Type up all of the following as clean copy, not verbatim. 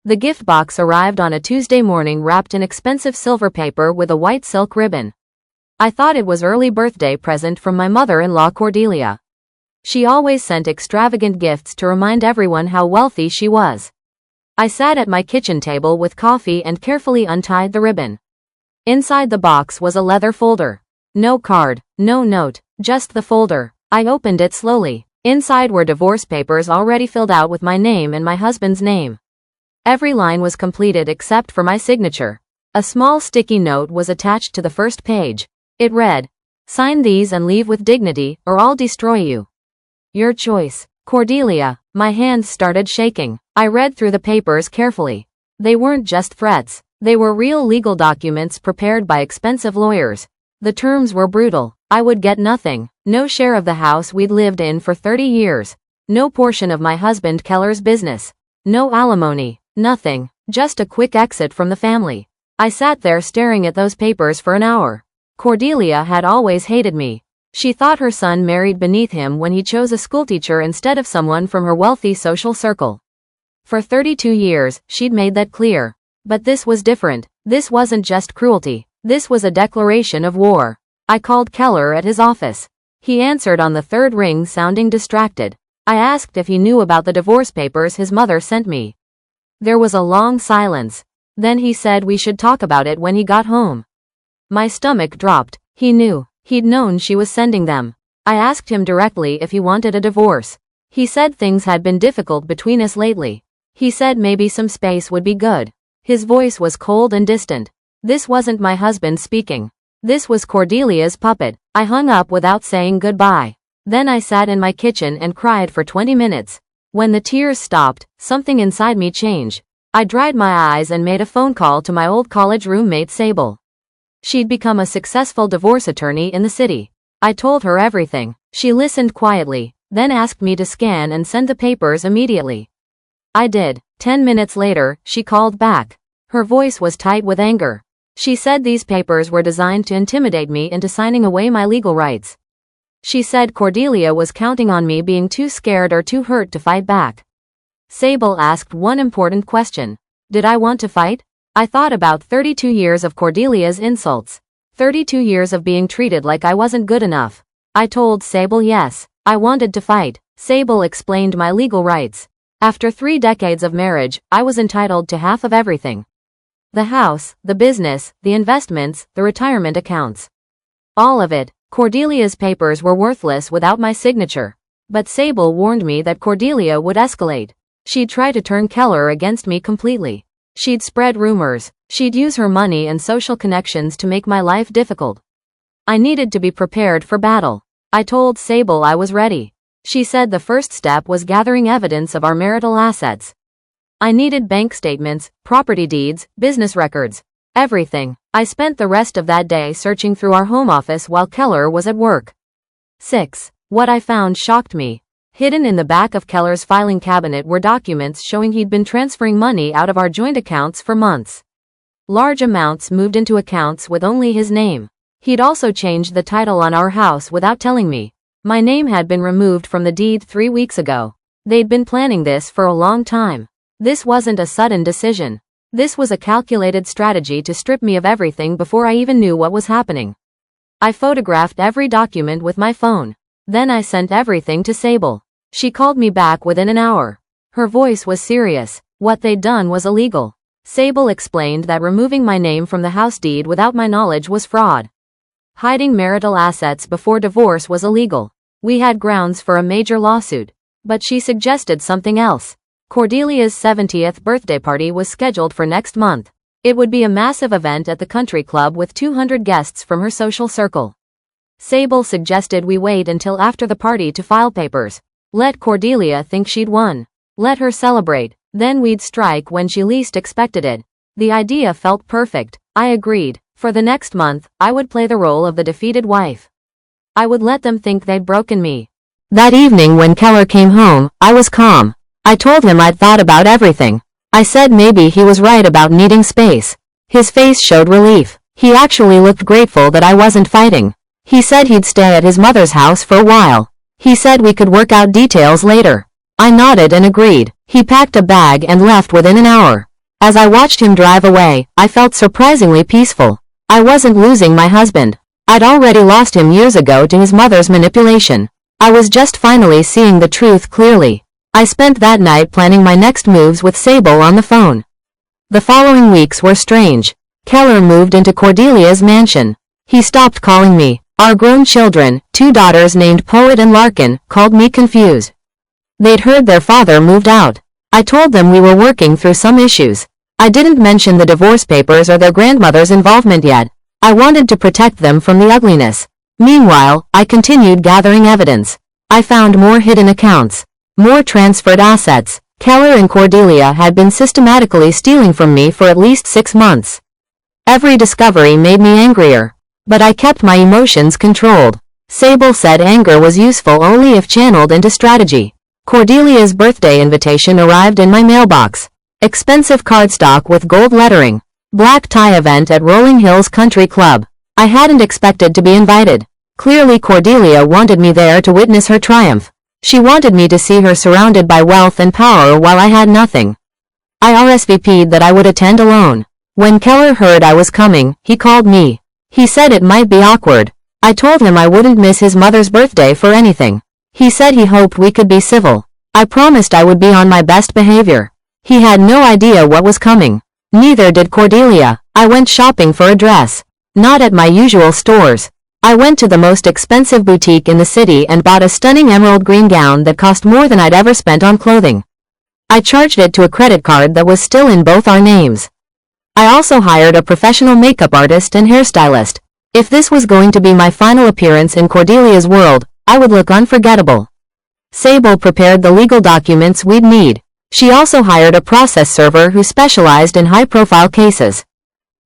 The gift box arrived on a Tuesday morning wrapped in expensive silver paper with a white silk ribbon. I thought it was early birthday present from my mother-in-law Cordelia. She always sent extravagant gifts to remind everyone how wealthy she was. I sat at my kitchen table with coffee and carefully untied the ribbon. Inside the box was a leather folder. No card, no note, just the folder. I opened it slowly. Inside were divorce papers already filled out with my name and my husband's name. Every line was completed except for my signature. A small sticky note was attached to the first page. It read, "Sign these and leave with dignity, or I'll destroy you. Your choice, Cordelia." My hands started shaking. I read through the papers carefully. They weren't just threats. They were real legal documents prepared by expensive lawyers. The terms were brutal. I would get nothing. No share of the house we'd lived in for 30 years. No portion of my husband Keller's business. No alimony. Nothing. Just a quick exit from the family. I sat there staring at those papers for an hour. Cordelia had always hated me. She thought her son married beneath him when he chose a schoolteacher instead of someone from her wealthy social circle. For 32 years, she'd made that clear. But this was different. This wasn't just cruelty. This was a declaration of war. I called Keller at his office. He answered on the third ring, sounding distracted. I asked if he knew about the divorce papers his mother sent me. There was a long silence. Then he said we should talk about it when he got home. My stomach dropped. He knew. He'd known she was sending them. I asked him directly if he wanted a divorce. He said things had been difficult between us lately. He said maybe some space would be good. His voice was cold and distant. This wasn't my husband speaking. This was Cordelia's puppet. I hung up without saying goodbye. Then I sat in my kitchen and cried for 20 minutes. When the tears stopped, something inside me changed. I dried my eyes and made a phone call to my old college roommate Sable. She'd become a successful divorce attorney in the city. I told her everything. She listened quietly, then asked me to scan and send the papers immediately. I did. 10 minutes later, she called back. Her voice was tight with anger. She said these papers were designed to intimidate me into signing away my legal rights. She said Cordelia was counting on me being too scared or too hurt to fight back. Sable asked one important question. Did I want to fight? I thought about 32 years of Cordelia's insults. 32 years of being treated like I wasn't good enough. I told Sable yes, I wanted to fight. Sable explained my legal rights. After 3 decades of marriage, I was entitled to half of everything. The house, the business, the investments, the retirement accounts. All of it. Cordelia's papers were worthless without my signature. But Sable warned me that Cordelia would escalate. She'd try to turn Keller against me completely. She'd spread rumors. She'd use her money and social connections to make my life difficult. I needed to be prepared for battle. I told Sable I was ready. She said the first step was gathering evidence of our marital assets. I needed bank statements, property deeds, business records. Everything. I spent the rest of that day searching through our home office while Keller was at work. 6. What I found shocked me. Hidden in the back of Keller's filing cabinet were documents showing he'd been transferring money out of our joint accounts for months. Large amounts moved into accounts with only his name. He'd also changed the title on our house without telling me. My name had been removed from the deed 3 weeks ago. They'd been planning this for a long time. This wasn't a sudden decision. This was a calculated strategy to strip me of everything before I even knew what was happening. I photographed every document with my phone. Then I sent everything to Sable. She called me back within an hour. Her voice was serious. What they'd done was illegal. Sable explained that removing my name from the house deed without my knowledge was fraud. Hiding marital assets before divorce was illegal. We had grounds for a major lawsuit. But she suggested something else. Cordelia's 70th birthday party was scheduled for next month. It would be a massive event at the country club with 200 guests from her social circle. Sable suggested we wait until after the party to file papers. Let Cordelia think she'd won. Let her celebrate. Then we'd strike when she least expected it. The idea felt perfect. I agreed. For the next month, I would play the role of the defeated wife. I would let them think they'd broken me. That evening when Keller came home, I was calm. I told him I'd thought about everything. I said maybe he was right about needing space. His face showed relief. He actually looked grateful that I wasn't fighting. He said he'd stay at his mother's house for a while. He said we could work out details later. I nodded and agreed. He packed a bag and left within an hour. As I watched him drive away, I felt surprisingly peaceful. I wasn't losing my husband. I'd already lost him years ago to his mother's manipulation. I was just finally seeing the truth clearly. I spent that night planning my next moves with Sable on the phone. The following weeks were strange. Keller moved into Cordelia's mansion. He stopped calling me. Our grown children, 2 daughters named Poet and Larkin, called me confused. They'd heard their father moved out. I told them we were working through some issues. I didn't mention the divorce papers or their grandmother's involvement yet. I wanted to protect them from the ugliness. Meanwhile, I continued gathering evidence. I found more hidden accounts, more transferred assets. Keller and Cordelia had been systematically stealing from me for at least 6 months. Every discovery made me angrier, but I kept my emotions controlled. Sable said anger was useful only if channeled into strategy. Cordelia's birthday invitation arrived in my mailbox. Expensive cardstock with gold lettering. Black tie event at Rolling Hills Country Club. I hadn't expected to be invited. Clearly Cordelia wanted me there to witness her triumph. She wanted me to see her surrounded by wealth and power while I had nothing. I RSVP'd that I would attend alone. When Keller heard I was coming, he called me. He said it might be awkward. I told him I wouldn't miss his mother's birthday for anything. He said he hoped we could be civil. I promised I would be on my best behavior. He had no idea what was coming. Neither did Cordelia. I went shopping for a dress. Not at my usual stores. I went to the most expensive boutique in the city and bought a stunning emerald green gown that cost more than I'd ever spent on clothing. I charged it to a credit card that was still in both our names. I also hired a professional makeup artist and hairstylist. If this was going to be my final appearance in Cordelia's world, I would look unforgettable. Sable prepared the legal documents we'd need. She also hired a process server who specialized in high-profile cases.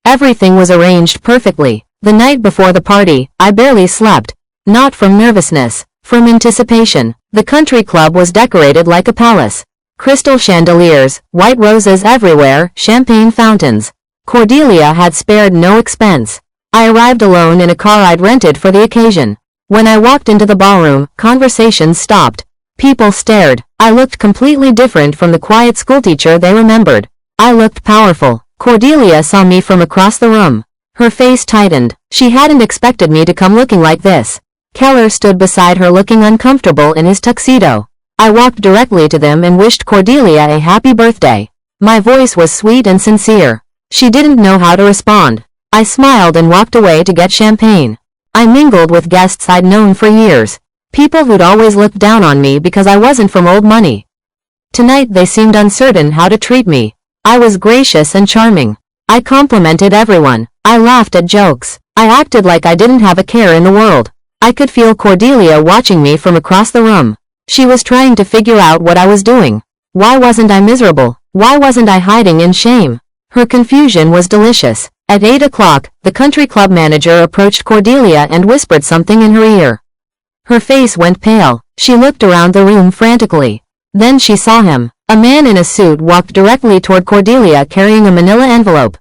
Everything was arranged perfectly. The night before the party, I barely slept. Not from nervousness, from anticipation. The country club was decorated like a palace. Crystal chandeliers, white roses everywhere, champagne fountains. Cordelia had spared no expense. I arrived alone in a car I'd rented for the occasion. When I walked into the ballroom, conversations stopped. People stared. I looked completely different from the quiet schoolteacher they remembered. I looked powerful. Cordelia saw me from across the room. Her face tightened. She hadn't expected me to come looking like this. Keller stood beside her looking uncomfortable in his tuxedo. I walked directly to them and wished Cordelia a happy birthday. My voice was sweet and sincere. She didn't know how to respond. I smiled and walked away to get champagne. I mingled with guests I'd known for years. People who'd always looked down on me because I wasn't from old money. Tonight they seemed uncertain how to treat me. I was gracious and charming. I complimented everyone. I laughed at jokes. I acted like I didn't have a care in the world. I could feel Cordelia watching me from across the room. She was trying to figure out what I was doing. Why wasn't I miserable? Why wasn't I hiding in shame? Her confusion was delicious. At 8 o'clock, the country club manager approached Cordelia and whispered something in her ear. Her face went pale. She looked around the room frantically. Then she saw him. A man in a suit walked directly toward Cordelia carrying a manila envelope.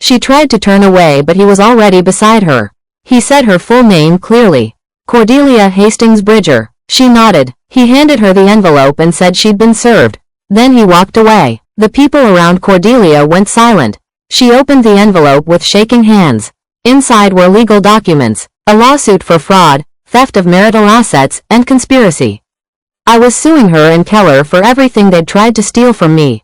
She tried to turn away but he was already beside her. He said her full name clearly. Cordelia Hastings Bridger. She nodded. He handed her the envelope and said she'd been served. Then he walked away. The people around Cordelia went silent. She opened the envelope with shaking hands. Inside were legal documents, a lawsuit for fraud, theft of marital assets, and conspiracy. I was suing her and Keller for everything they'd tried to steal from me.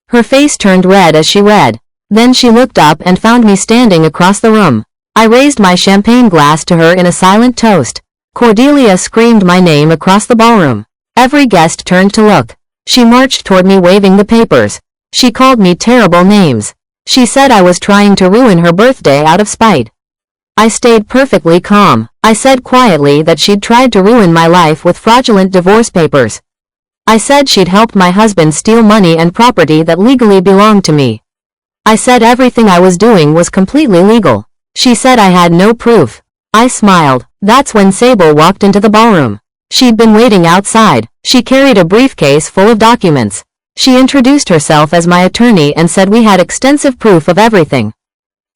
Her face turned red as she read. Then she looked up and found me standing across the room. I raised my champagne glass to her in a silent toast. Cordelia screamed my name across the ballroom. Every guest turned to look. She marched toward me waving the papers. She called me terrible names. She said I was trying to ruin her birthday out of spite. I stayed perfectly calm. I said quietly that she'd tried to ruin my life with fraudulent divorce papers. I said she'd helped my husband steal money and property that legally belonged to me. I said everything I was doing was completely legal. She said I had no proof. I smiled. That's when Sable walked into the ballroom. She'd been waiting outside. She carried a briefcase full of documents. She introduced herself as my attorney and said we had extensive proof of everything.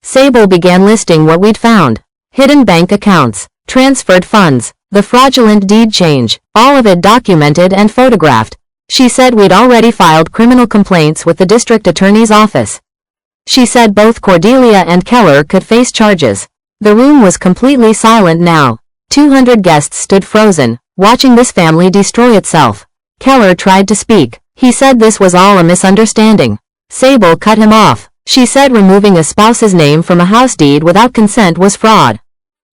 Sable began listing what we'd found. Hidden bank accounts, transferred funds, the fraudulent deed change, all of it documented and photographed. She said we'd already filed criminal complaints with the district attorney's office. She said both Cordelia and Keller could face charges. The room was completely silent now. 200 guests stood frozen, watching this family destroy itself. Keller tried to speak. He said this was all a misunderstanding. Sable cut him off. She said removing a spouse's name from a house deed without consent was fraud.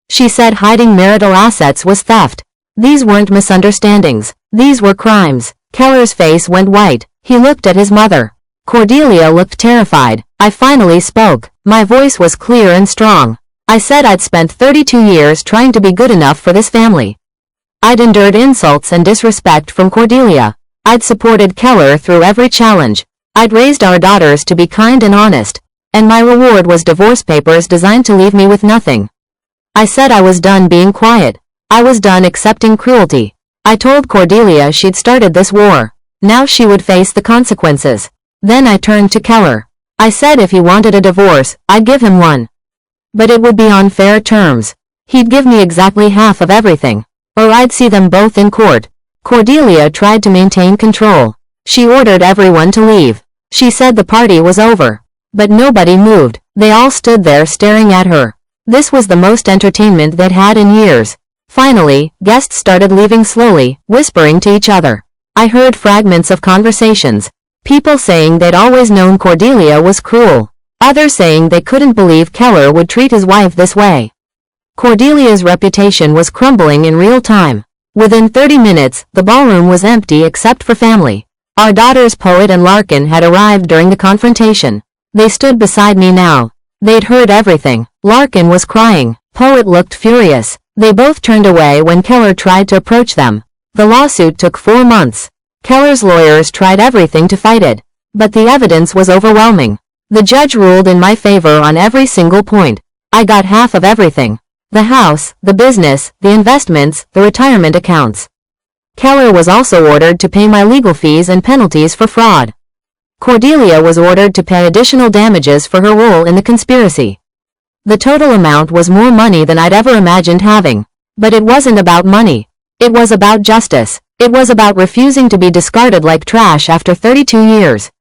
She said hiding marital assets was theft. These weren't misunderstandings. These were crimes. Keller's face went white. He looked at his mother. Cordelia looked terrified. I finally spoke. My voice was clear and strong. I said I'd spent 32 years trying to be good enough for this family. I'd endured insults and disrespect from Cordelia. I'd supported Keller through every challenge. I'd raised our daughters to be kind and honest. And my reward was divorce papers designed to leave me with nothing. I said I was done being quiet. I was done accepting cruelty. I told Cordelia she'd started this war. Now she would face the consequences. Then I turned to Keller. I said if he wanted a divorce, I'd give him one. But it would be on fair terms. He'd give me exactly half of everything. Or I'd see them both in court. Cordelia tried to maintain control. She ordered everyone to leave. She said the party was over. But nobody moved. They all stood there staring at her. This was the most entertainment they'd had in years. Finally, guests started leaving slowly, whispering to each other. I heard fragments of conversations. People saying they'd always known Cordelia was cruel. Others saying they couldn't believe Keller would treat his wife this way. Cordelia's reputation was crumbling in real time. Within 30 minutes, the ballroom was empty except for family. Our daughters Poet and Larkin had arrived during the confrontation. They stood beside me now. They'd heard everything. Larkin was crying. Poet looked furious. They both turned away when Keller tried to approach them. The lawsuit took 4 months. Keller's lawyers tried everything to fight it. But the evidence was overwhelming. The judge ruled in my favor on every single point. I got half of everything. The house, the business, the investments, the retirement accounts. Keller was also ordered to pay my legal fees and penalties for fraud. Cordelia was ordered to pay additional damages for her role in the conspiracy. The total amount was more money than I'd ever imagined having. But it wasn't about money. It was about justice. It was about refusing to be discarded like trash after 32 years.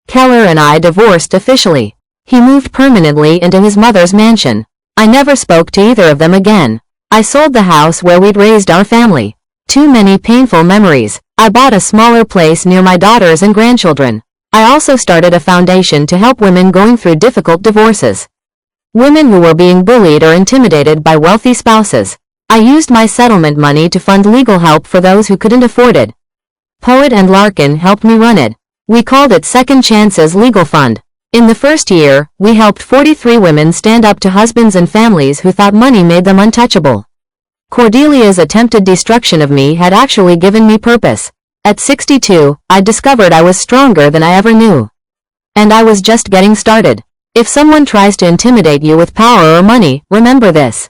Keller and I divorced officially. He moved permanently into his mother's mansion. I never spoke to either of them again. I sold the house where we'd raised our family. Too many painful memories. I bought a smaller place near my daughters and grandchildren. I also started a foundation to help women going through difficult divorces. Women who were being bullied or intimidated by wealthy spouses. I used my settlement money to fund legal help for those who couldn't afford it. Poet and Larkin helped me run it. We called it Second Chances Legal Fund. In the first year, we helped 43 women stand up to husbands and families who thought money made them untouchable. Cordelia's attempted destruction of me had actually given me purpose. At 62, I discovered I was stronger than I ever knew. And I was just getting started. If someone tries to intimidate you with power or money, remember this.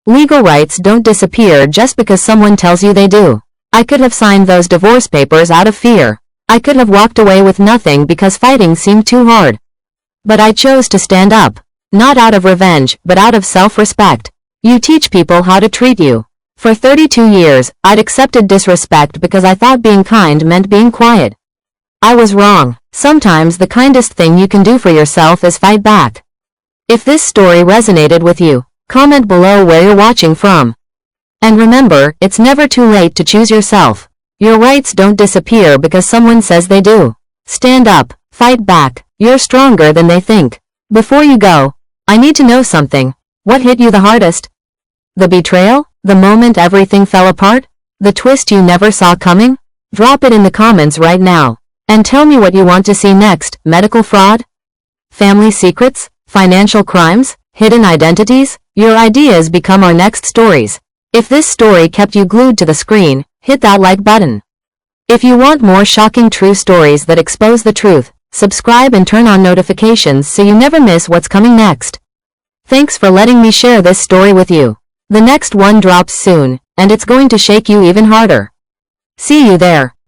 Legal rights don't disappear just because someone tells you they do. I could have signed those divorce papers out of fear. I could have walked away with nothing because fighting seemed too hard. But I chose to stand up. Not out of revenge, but out of self-respect. You teach people how to treat you. For 32 years, I'd accepted disrespect because I thought being kind meant being quiet. I was wrong. Sometimes the kindest thing you can do for yourself is fight back. If this story resonated with you, comment below where you're watching from. And remember, it's never too late to choose yourself. Your rights don't disappear because someone says they do. Stand up, fight back. You're stronger than they think. Before you go, I need to know something. What hit you the hardest? The betrayal? The moment everything fell apart? The twist you never saw coming? Drop it in the comments right now. And tell me what you want to see next. Medical fraud? Family secrets? Financial crimes? Hidden identities? Your ideas become our next stories. If this story kept you glued to the screen, hit that like button. If you want more shocking true stories that expose the truth, subscribe and turn on notifications so you never miss what's coming next. Thanks for letting me share this story with you. The next one drops soon, and it's going to shake you even harder. See you there.